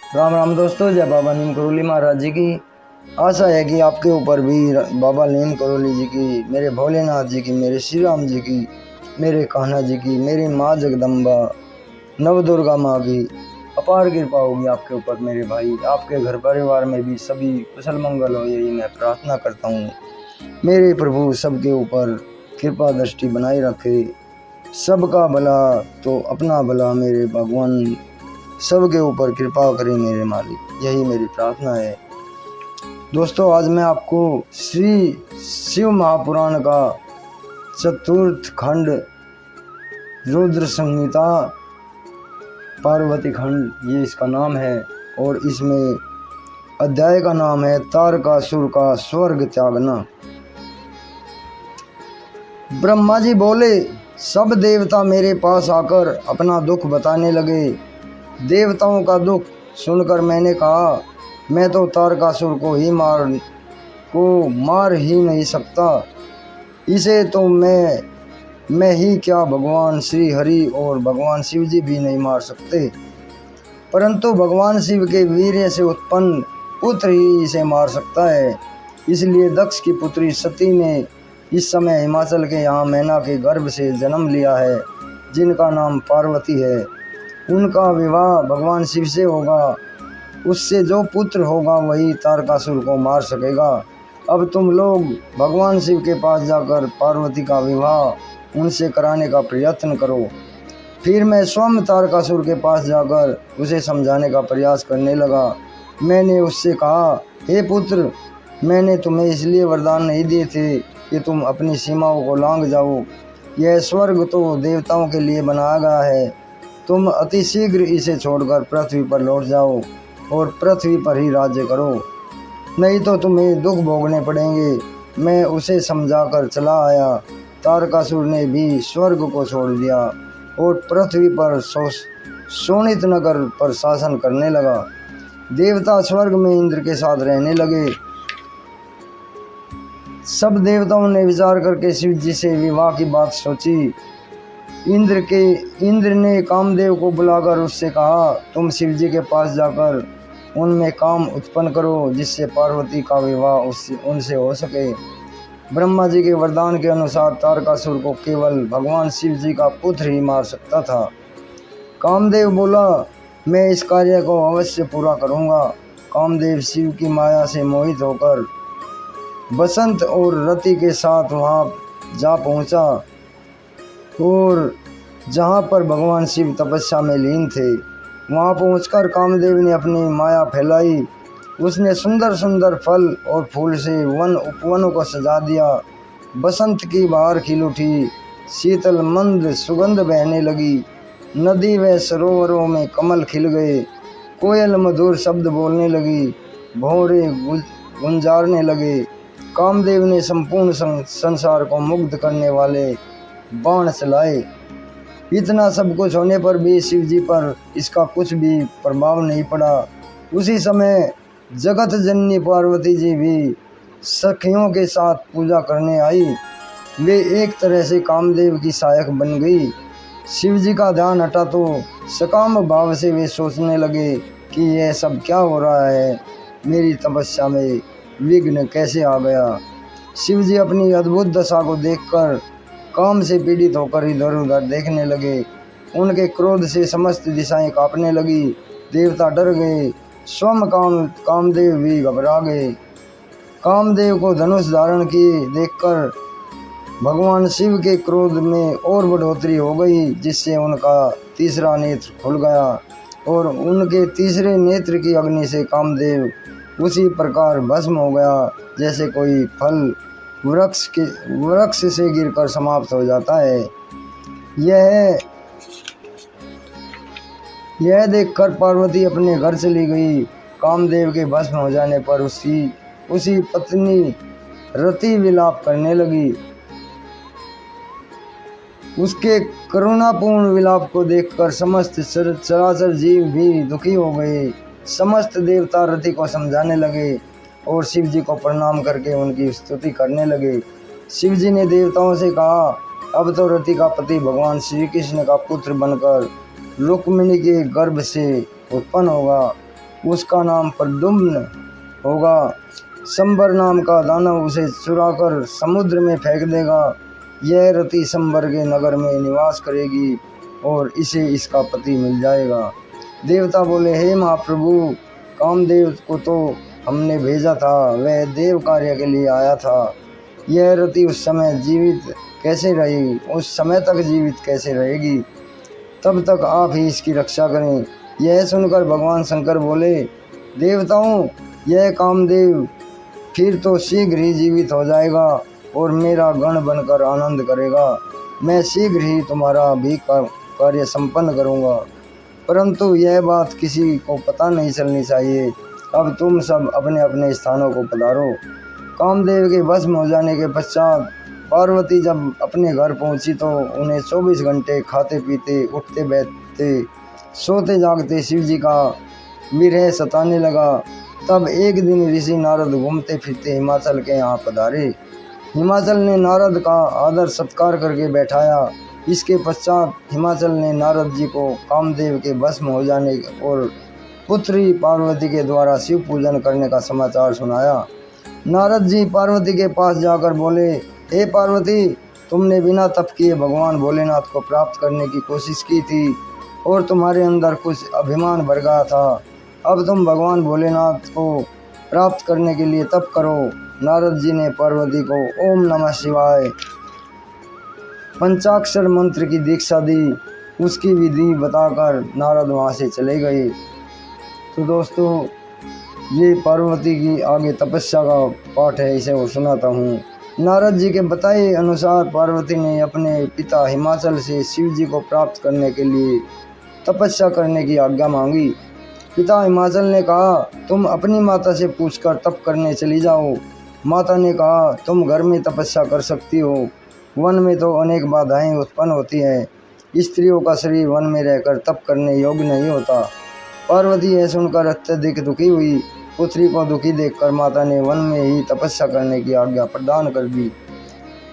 राम राम दोस्तों, जय बाबा नीम करोली महाराज जी की। आशा है कि आपके ऊपर भी बाबा नीम करोली जी की, मेरे भोलेनाथ जी की, मेरे श्री राम जी की, मेरे कान्हा जी की, मेरी माँ जगदम्बा नव दुर्गा माँ की अपार कृपा होगी आपके ऊपर मेरे भाई। आपके घर परिवार में भी सभी कुशल मंगल हो, यही मैं प्रार्थना करता हूँ। मेरे प्रभु सबके ऊपर कृपा दृष्टि बनाए रखे, सबका भला तो अपना भला मेरे भगवान सबके ऊपर कृपा करें मेरे मालिक, यही मेरी प्रार्थना है। दोस्तों, आज मैं आपको श्री शिव महापुराण का चतुर्थ खंड रुद्र संहिता पार्वती खंड, ये इसका नाम है, और इसमें अध्याय का नाम है तारकासुर का स्वर्ग त्यागना। ब्रह्मा जी बोले, सब देवता मेरे पास आकर अपना दुख बताने लगे। देवताओं का दुख सुनकर मैंने कहा, मैं तो तारकासुर को मार ही नहीं सकता। इसे तो मैं ही क्या, भगवान श्री हरि और भगवान शिव जी भी नहीं मार सकते, परंतु भगवान शिव के वीर्य से उत्पन्न पुत्र ही इसे मार सकता है। इसलिए दक्ष की पुत्री सती ने इस समय हिमाचल के यहाँ मैना के गर्भ से जन्म लिया है, जिनका नाम पार्वती है। उनका विवाह भगवान शिव से होगा। उससे जो पुत्र होगा वही तारकासुर को मार सकेगा। अब तुम लोग भगवान शिव के पास जाकर पार्वती का विवाह उनसे कराने का प्रयत्न करो। फिर मैं स्वयं तारकासुर के पास जाकर उसे समझाने का प्रयास करने लगा। मैंने उससे कहा, हे पुत्र, मैंने तुम्हें इसलिए वरदान नहीं दिए थे कि तुम अपनी सीमाओं को लांघ जाओ। यह स्वर्ग तो देवताओं के लिए बनाया गया है। तुम अति शीघ्र इसे छोड़कर पृथ्वी पर लौट जाओ और पृथ्वी पर ही राज्य करो, नहीं तो तुम्हें दुख भोगने पड़ेंगे। मैं उसे समझाकर चला आया। तारकासुर ने भी स्वर्ग को छोड़ दिया और पृथ्वी पर शोणित नगर पर शासन करने लगा। देवता स्वर्ग में इंद्र के साथ रहने लगे। सब देवताओं ने विचार करके शिव जी से विवाह की बात सोची। इंद्र ने कामदेव को बुलाकर उससे कहा, तुम शिव जी के पास जाकर उनमें काम उत्पन्न करो, जिससे पार्वती का विवाह उनसे हो सके। ब्रह्मा जी के वरदान के अनुसार तारकासुर को केवल भगवान शिव जी का पुत्र ही मार सकता था। कामदेव बोला, मैं इस कार्य को अवश्य पूरा करूँगा। कामदेव शिव की माया से मोहित होकर बसंत और रति के साथ वहाँ जा पहुँचा, और जहाँ पर भगवान शिव तपस्या में लीन थे, वहाँ पहुँचकर कामदेव ने अपनी माया फैलाई। उसने सुंदर सुंदर फल और फूल से वन उपवनों को सजा दिया। बसंत की बहार खिल उठी, शीतल मंद सुगंध बहने लगी। नदी व सरोवरों में कमल खिल गए। कोयल मधुर शब्द बोलने लगी, भौरे गुंजारने लगे। कामदेव ने संपूर्ण संसार को मुग्ध करने वाले बाण चलाए। इतना सब कुछ होने पर भी शिव जी पर इसका कुछ भी प्रभाव नहीं पड़ा। उसी समय जगत जननी पार्वती जी भी सखियों के साथ पूजा करने आई। वे एक तरह से कामदेव की सहायक बन गई। शिव जी का ध्यान हटा तो सकाम भाव से वे सोचने लगे कि यह सब क्या हो रहा है, मेरी तपस्या में विघ्न कैसे आ गया। शिव जी अपनी अद्भुत दशा को देखकर काम से पीड़ित होकर इधर उधर देखने लगे। उनके क्रोध से समस्त दिशाएं कांपने लगी। देवता डर गए। स्वयं कामदेव भी घबरा गए। कामदेव को धनुष धारण किए देखकर भगवान शिव के क्रोध में और बढ़ोतरी हो गई, जिससे उनका तीसरा नेत्र खुल गया और उनके तीसरे नेत्र की अग्नि से कामदेव उसी प्रकार भस्म हो गया, जैसे कोई फल वृक्ष से गिरकर समाप्त हो जाता है। यह देखकर पार्वती अपने घर चली गई। कामदेव के भस्म हो जाने पर उसी पत्नी रति विलाप करने लगी। उसके करुणापूर्ण विलाप को देखकर समस्त चराचर जीव भी दुखी हो गए। समस्त देवता रति को समझाने लगे और शिव जी को प्रणाम करके उनकी स्तुति करने लगे। शिव जी ने देवताओं से कहा, अब तो रति का पति भगवान श्री कृष्ण का पुत्र बनकर रुक्मिणी के गर्भ से उत्पन्न होगा। उसका नाम प्रद्युम्न होगा। संबर नाम का दानव उसे चुराकर समुद्र में फेंक देगा। यह रति संबर के नगर में निवास करेगी और इसे इसका पति मिल जाएगा। देवता बोले, हे महाप्रभु, कामदेव को तो हमने भेजा था, वह देव कार्य के लिए आया था। यह रति उस समय जीवित कैसे रहेगी, उस समय तक जीवित कैसे रहेगी, तब तक आप ही इसकी रक्षा करें। यह सुनकर भगवान शंकर बोले, देवताओं, यह कामदेव फिर तो शीघ्र ही जीवित हो जाएगा और मेरा गण बनकर आनंद करेगा। मैं शीघ्र ही तुम्हारा भी कार्य संपन्न करूँगा, परंतु यह बात किसी को पता नहीं चलनी चाहिए। अब तुम सब अपने अपने स्थानों को पधारो। कामदेव के भस्म हो जाने के पश्चात पार्वती जब अपने घर पहुंची तो उन्हें 24 घंटे खाते पीते, उठते बैठते, सोते जागते शिव जी का विरह सताने लगा। तब एक दिन ऋषि नारद घूमते फिरते हिमाचल के यहाँ पधारे। हिमाचल ने नारद का आदर सत्कार करके बैठाया। इसके पश्चात हिमाचल ने नारद जी को कामदेव के भस्म हो जाने और पुत्री पार्वती के द्वारा शिव पूजन करने का समाचार सुनाया। नारद जी पार्वती के पास जाकर बोले, हे पार्वती, तुमने बिना तप किए भगवान भोलेनाथ को प्राप्त करने की कोशिश की थी और तुम्हारे अंदर कुछ अभिमान भर गया था। अब तुम भगवान भोलेनाथ को प्राप्त करने के लिए तप करो। नारद जी ने पार्वती को ओम नमः शिवाय पंचाक्षर मंत्र की दीक्षा दी। उसकी विधि बताकर नारद वहाँ से चले गए। तो दोस्तों, ये पार्वती की आगे तपस्या का पाठ है, इसे वो सुनाता हूँ। नारद जी के बताए अनुसार पार्वती ने अपने पिता हिमाचल से शिव जी को प्राप्त करने के लिए तपस्या करने की आज्ञा मांगी। पिता हिमाचल ने कहा, तुम अपनी माता से पूछकर तप करने चली जाओ। माता ने कहा, तुम घर में तपस्या कर सकती हो, वन में तो अनेक बाधाएं उत्पन्न होती हैं। स्त्रियों का शरीर वन में रहकर तप करने योग्य नहीं होता। पार्वती यह सुनकर अत्यधिक दुखी हुई। पुत्री को दुखी देखकर माता ने वन में ही तपस्या करने की आज्ञा प्रदान कर दी।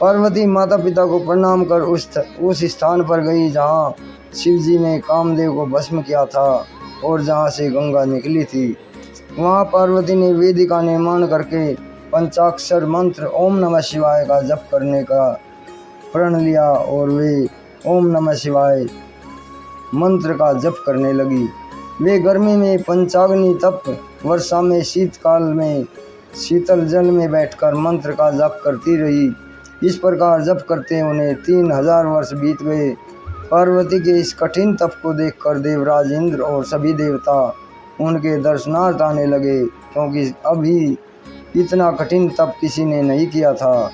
पार्वती माता पिता को प्रणाम कर उस स्थान पर गई जहाँ शिव जी ने कामदेव को भस्म किया था और जहाँ से गंगा निकली थी। वहाँ पार्वती ने वेदी का निर्माण करके पंचाक्षर मंत्र ओम नमः शिवाय का जप करने का प्रण लिया और वे ओम नमः शिवाय मंत्र का जप करने लगी। वे गर्मी में पंचाग्नि तप, वर्षा में शीतकाल में शीतल जल में बैठकर मंत्र का जप करती रही। इस प्रकार जप करते उन्हें 3000 वर्ष बीत गए। पार्वती के इस कठिन तप को देखकर देवराज इंद्र और सभी देवता उनके दर्शनार्थ आने लगे, क्योंकि अभी इतना कठिन तप किसी ने नहीं किया था।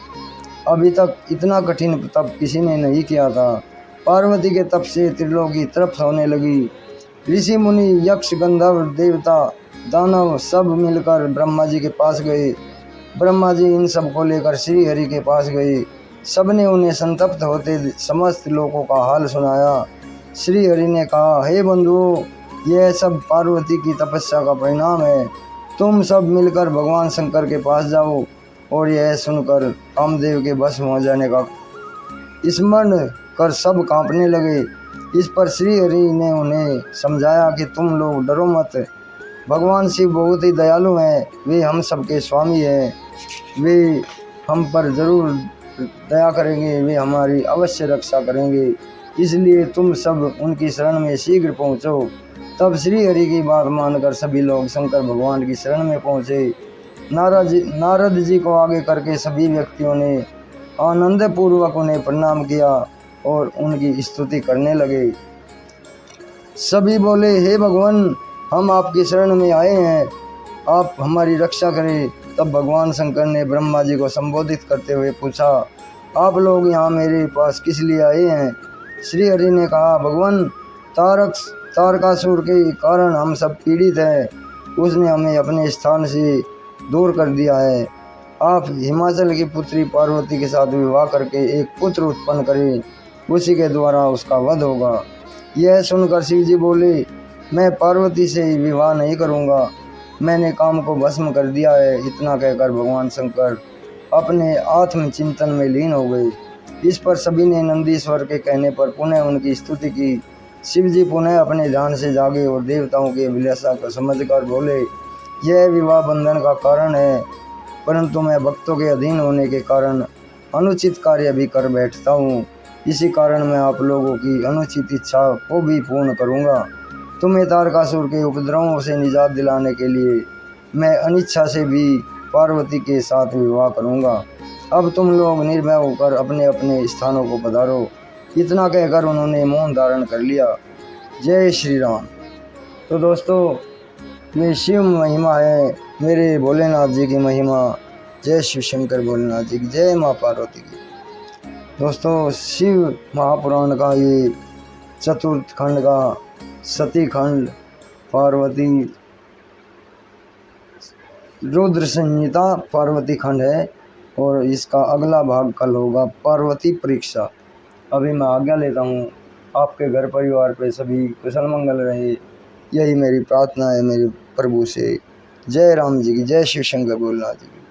अभी तक इतना कठिन तप किसी ने नहीं किया था। पार्वती के तप से त्रिलोकी तृप्त होने लगी। ऋषि मुनि, यक्ष, गंधर्व, देवता, दानव सब मिलकर ब्रह्मा जी के पास गए। ब्रह्मा जी इन सब को लेकर श्री हरि के पास गए। सबने उन्हें संतप्त होते समस्त लोगों का हाल सुनाया। श्री हरि ने कहा, हे बंधुओं, यह सब पार्वती की तपस्या का परिणाम है। तुम सब मिलकर भगवान शंकर के पास जाओ। और यह सुनकर कामदेव के भस्म हो जाने का स्मरण कर सब कांपने लगे। इस पर श्री हरि ने उन्हें समझाया कि तुम लोग डरो मत। भगवान शिव बहुत ही दयालु हैं, वे हम सबके स्वामी हैं, वे हम पर जरूर दया करेंगे, वे हमारी अवश्य रक्षा करेंगे, इसलिए तुम सब उनकी शरण में शीघ्र पहुँचो। तब श्री हरि की बात मानकर सभी लोग शंकर भगवान की शरण में पहुँचे। नारद जी को आगे करके सभी व्यक्तियों ने आनंद पूर्वक उन्हें प्रणाम किया और उनकी स्तुति करने लगे। सभी बोले, हे भगवान, हम आपकी शरण में आए हैं, आप हमारी रक्षा करें। तब भगवान शंकर ने ब्रह्मा जी को संबोधित करते हुए पूछा, आप लोग यहाँ मेरे पास किस लिए आए हैं? श्री हरि ने कहा, भगवान, तारकासुर के कारण हम सब पीड़ित हैं, उसने हमें अपने स्थान से दूर कर दिया है। आप हिमाचल की पुत्री पार्वती के साथ विवाह करके एक पुत्र उत्पन्न करें, उसी के द्वारा उसका वध होगा। यह सुनकर शिव जी बोले, मैं पार्वती से विवाह नहीं करूँगा, मैंने काम को भस्म कर दिया है। इतना कहकर भगवान शंकर अपने आत्मचिंतन में लीन हो गए। इस पर सभी ने नंदीश्वर के कहने पर पुनः उनकी स्तुति की। शिव जी पुनः अपने ध्यान से जागे और देवताओं के अभिलाषा को समझकर बोले, यह विवाह बंधन का कारण है, परंतु मैं भक्तों के अधीन होने के कारण अनुचित कार्य भी कर बैठता हूँ। इसी कारण मैं आप लोगों की अनुचित इच्छा को भी पूर्ण करूँगा। तुम्हें तारकासुर के उपद्रवों से निजात दिलाने के लिए मैं अनिच्छा से भी पार्वती के साथ विवाह करूँगा। अब तुम लोग निर्भय होकर अपने अपने स्थानों को पधारो। इतना कहकर उन्होंने मौन धारण कर लिया। जय श्री राम। तो दोस्तों, ये शिव महिमा है, मेरे भोलेनाथ जी की महिमा। जय शिव शंकर भोलेनाथ जी की, जय माँ पार्वती की। दोस्तों, शिव महापुराण का ये चतुर्थ खंड का सती खंड, पार्वती रुद्र संहिता पार्वती खंड है, और इसका अगला भाग कल होगा, पार्वती परीक्षा। अभी मैं आज्ञा लेता हूँ। आपके घर परिवार पे सभी कुशल मंगल रहे, यही मेरी प्रार्थना है मेरे प्रभु से। जय राम जी की, जय शिव शंकर भोलेनाथ जी की,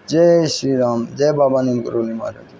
जय श्री राम, जय बाबा नीम करोली महाराज जी।